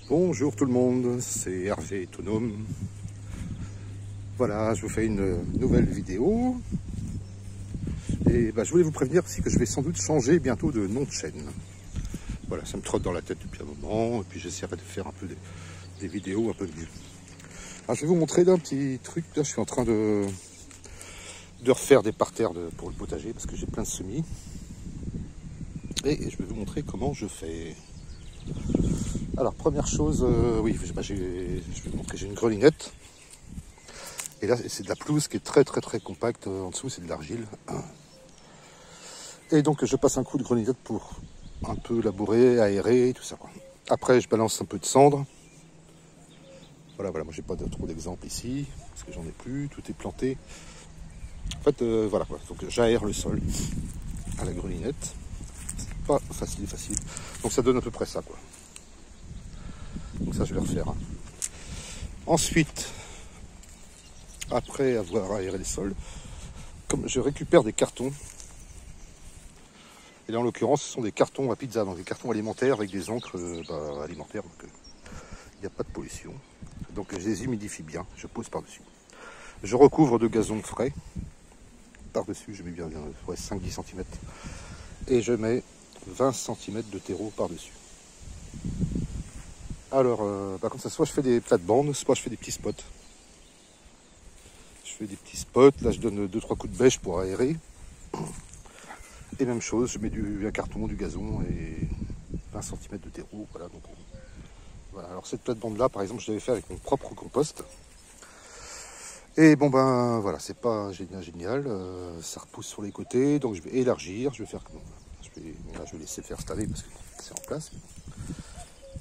Bonjour tout le monde, c'est Hervé Autonome. Voilà, je vous fais une nouvelle vidéo. Et je voulais vous prévenir aussi que je vais sans doute changer bientôt de nom de chaîne. Voilà, ça me trotte dans la tête depuis un moment, et puis j'essaierai de faire un peu des vidéos un peu mieux. Alors je vais vous montrer un petit truc. Là, je suis en train de refaire des parterres pour le potager, parce que j'ai plein de semis. Et je vais vous montrer comment je fais. Alors première chose, oui, je vais vous montrer, j'ai une grelinette. Et là, c'est de la pelouse qui est très compacte. En dessous, c'est de l'argile. Et donc, je passe un coup de grelinette pour un peu labourer, aérer, tout ça, quoi. Après, je balance un peu de cendre. Voilà, moi, j'ai pas trop d'exemples ici, parce que j'en ai plus. Tout est planté. En fait, voilà, quoi. Donc, j'aère le sol à la grelinette. C'est pas facile. Donc, ça donne à peu près ça, quoi. Donc, ça, je vais refaire. Hein. Ensuite, après avoir aéré les sols, comme je récupère des cartons. Et là, en l'occurrence, ce sont des cartons à pizza, donc des cartons alimentaires avec des encres alimentaires. Donc, il n'y a pas de pollution. Donc, je les humidifie bien. Je pose par-dessus. Je recouvre de gazon frais. Par-dessus, je mets bien 5-10 cm. Et je mets 20 cm de terreau par-dessus. Alors, comme ça, soit je fais des plates-bandes, soit je fais des petits spots. Je fais des petits spots. Là, je donne 2-3 coups de bêche pour aérer. Et même chose, je mets un carton, du gazon et 20 cm de terreau. Voilà, donc, voilà. Alors cette plate-bande là, par exemple, je l'avais fait avec mon propre compost. Et bon voilà, c'est pas génial. Ça repousse sur les côtés, donc je vais élargir. Je vais faire comment je vais laisser faire cette année parce que c'est en place.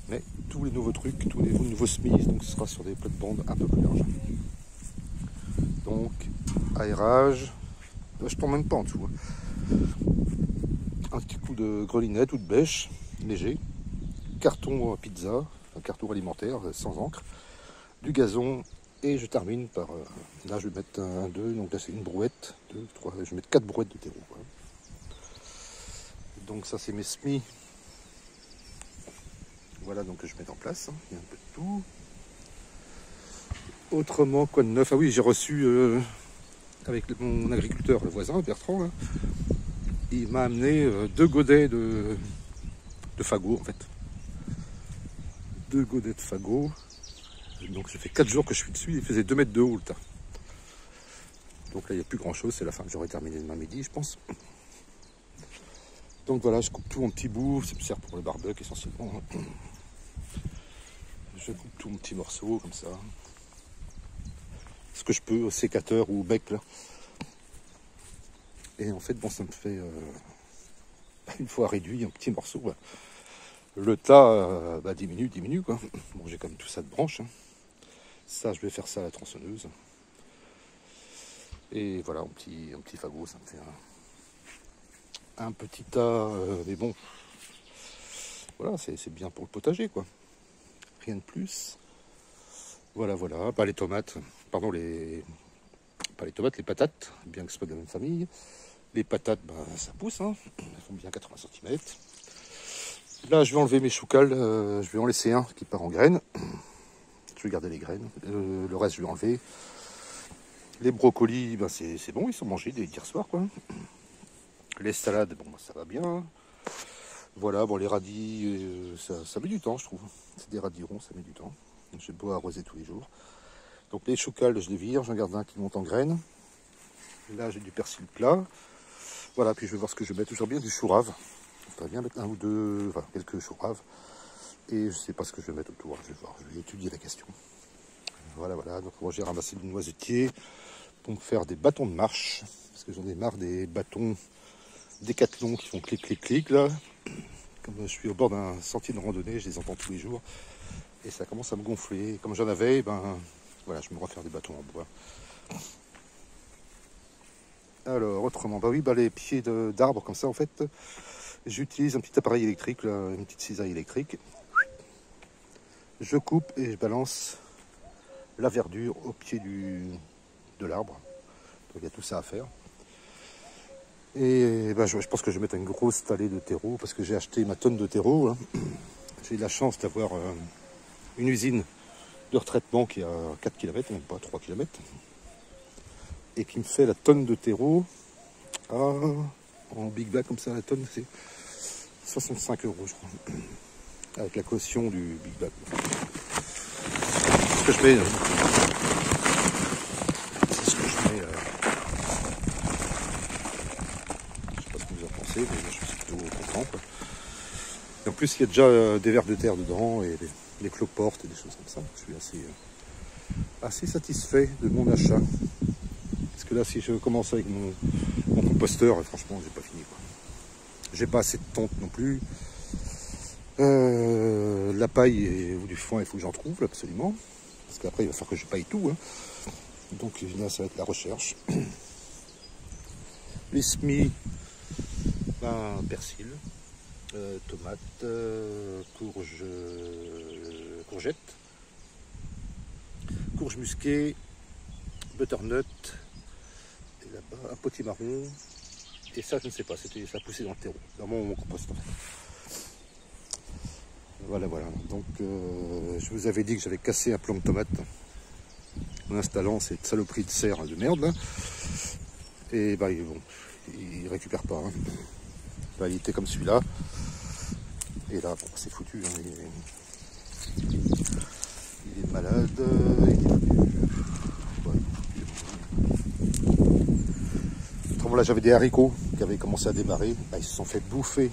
Mais tous les nouveaux trucs, tous les nouveaux semis, donc ce sera sur des plates-bandes un peu plus larges. Donc aérage, je tombe même pas en dessous. Hein. Un petit coup de grelinette ou de bêche, léger, carton pizza, un carton alimentaire sans encre, du gazon, et je termine par, là je vais mettre un 2, donc là c'est une brouette, 2, 3, je vais mettre 4 brouettes de terreau. Voilà. Donc ça c'est mes semis. Voilà, donc je mets en place, hein. Il y a un peu de tout. Autrement, quoi de neuf? Ah oui, j'ai reçu avec mon agriculteur, le voisin, Bertrand, là, il m'a amené 2 godets de fagots en fait. 2 godets de fagots. Donc ça fait 4 jours que je suis dessus, il faisait 2 mètres de haut le tas. Donc là il n'y a plus grand chose, c'est la fin, j'aurai terminé demain midi je pense. Donc voilà, je coupe tout en petits bouts, ça me sert pour le barbecue essentiellement. Je coupe tout en petits morceaux comme ça. Ce que je peux au sécateur ou au bec là. Et en fait bon ça me fait une fois réduit en petits morceaux. Bah, le tas diminue quoi. Bon j'ai quand même tout ça de branches. Hein. Ça je vais faire ça à la tronçonneuse. Et voilà, un petit fagot, ça me fait un petit tas, mais bon, voilà, c'est bien pour le potager, quoi. Rien de plus. Voilà. Les tomates, pardon, pas les tomates, les patates, bien que ce soit de la même famille. Les patates, ça pousse, hein. Elles font bien 80 cm. Là, je vais enlever mes choucals, je vais en laisser un qui part en graines. Je vais garder les graines. Le reste, je vais enlever. Les brocolis, c'est bon, ils sont mangés dès hier soir, quoi. Les salades, ça va bien. Voilà, les radis, ça met du temps, je trouve. C'est des radis ronds, ça met du temps. J'ai beau arroser tous les jours. Donc les choucals, je les vire, j'en garde un qui monte en graines. Là, j'ai du persil plat. Voilà, puis je vais voir ce que je mets. Toujours bien du chou rave. Je vais bien mettre un ou deux, quelques choux raves. Et je sais pas ce que je vais mettre autour. Je vais voir, je vais étudier la question. Voilà. Donc moi, j'ai ramassé du noisetier pour me faire des bâtons de marche. Parce que j'en ai marre des bâtons Décathlon qui font clic là. Comme je suis au bord d'un sentier de randonnée, je les entends tous les jours et ça commence à me gonfler. Comme j'en avais, voilà, je me refaire des bâtons en bois. Alors autrement, les pieds d'arbres comme ça en fait, j'utilise un petit appareil électrique, là, une petite cisaille électrique. Je coupe et je balance la verdure au pied de l'arbre. Donc il y a tout ça à faire. Et je pense que je vais mettre une grosse tallée de terreau parce que j'ai acheté ma tonne de terreau. Hein. J'ai eu la chance d'avoir une usine de retraitement qui est à 4 km, même pas 3 km, et qui me fait la tonne de terreau en big bag comme ça, la tonne c'est 65 € je crois, avec la caution du big bag. C'est ce que je mets. C'est ce que je mets. Je sais pas ce que vous en pensez, mais moi, je suis plutôt content, quoi. Et en plus, il y a déjà des vers de terre dedans et des cloportes et des choses comme ça. Je suis assez satisfait de mon achat. Parce que là, si je commence avec mon composteur, franchement, j'ai pas fini, quoi. J'ai pas assez de tonte non plus. La paille ou du foin, il faut que j'en trouve absolument. Parce qu'après, il va falloir que je paille tout, hein. Donc là, ça va être la recherche. Les semis, persil, tomates, courgettes, courge musquée, butternut, et là-bas un potimarron. Et ça, je ne sais pas, ça poussait dans le terreau, dans mon compost en fait. Voilà. Donc, je vous avais dit que j'avais cassé un plant de tomate en installant cette saloperie de serre de merde là. Et bon, il récupère pas. Hein. Là, il était comme celui-là. Et là, bon, c'est foutu. Hein. Il est malade. Il est foutu. Autrement, là, j'avais des haricots qui avaient commencé à démarrer. Là, ils se sont fait bouffer.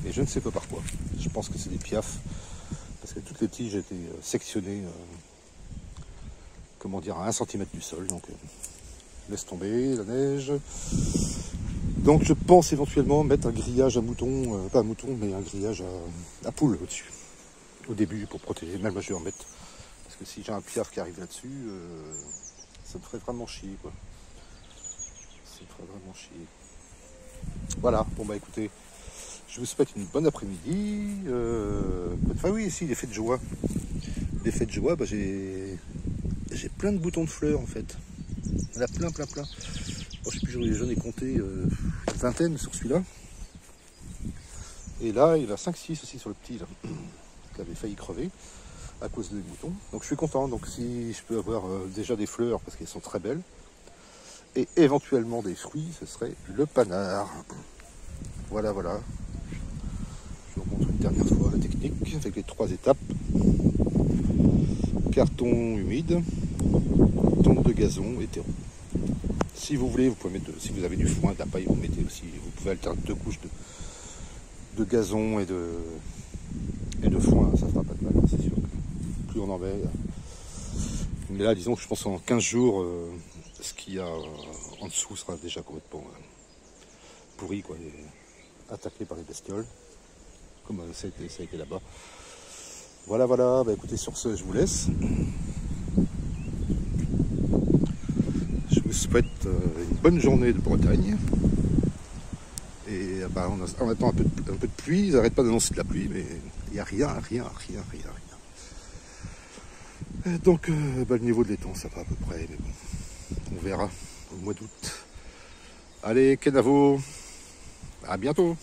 Et je ne sais pas par quoi. Je pense que c'est des piafs. Parce que toutes les tiges étaient sectionnées, comment dire, à 1 cm du sol. Donc, laisse tomber la neige. Donc, je pense éventuellement mettre un grillage à mouton, pas à mouton, mais un grillage à poule au-dessus. Au début, pour protéger. Même moi, je vais en mettre. Parce que si j'ai un piaf qui arrive là-dessus, ça me ferait vraiment chier, quoi. Ça me ferait vraiment chier. Voilà. Bon, bah, écoutez. Je vous souhaite une bonne après-midi. Enfin oui, ici, les fêtes de joie. Les fêtes de joie, bah, j'ai plein de boutons de fleurs en fait. Il y en a plein. Bon, je sais plus, j'en ai compté une vingtaine sur celui-là. Et là, il y en a 5-6 aussi sur le petit, là, qui avait failli crever à cause des boutons. Donc je suis content. Donc si je peux avoir déjà des fleurs, parce qu'elles sont très belles, et éventuellement des fruits, ce serait le panard. Voilà. Je vous remontre une dernière fois la technique avec les 3 étapes. Carton humide, tonte de gazon et terreau. Si vous voulez, vous pouvez mettre, si vous avez du foin, de la paille, vous mettez aussi. Vous pouvez alterner 2 couches de gazon et de foin, ça fera pas de mal, c'est sûr. Plus on en met. Mais là, disons que je pense en 15 jours, ce qu'il y a en dessous sera déjà complètement pourri, quoi, et attaqué par les bestioles. Comme ça a été là-bas. Voilà, bah écoutez, sur ce, je vous laisse. Je vous souhaite une bonne journée de Bretagne. Et on attend un peu de pluie, ils n'arrêtent pas d'annoncer de la pluie, mais il n'y a rien. Donc, le niveau de l'étang, ça va à peu près, mais bon, on verra au mois d'août. Allez, Kenavo, à bientôt.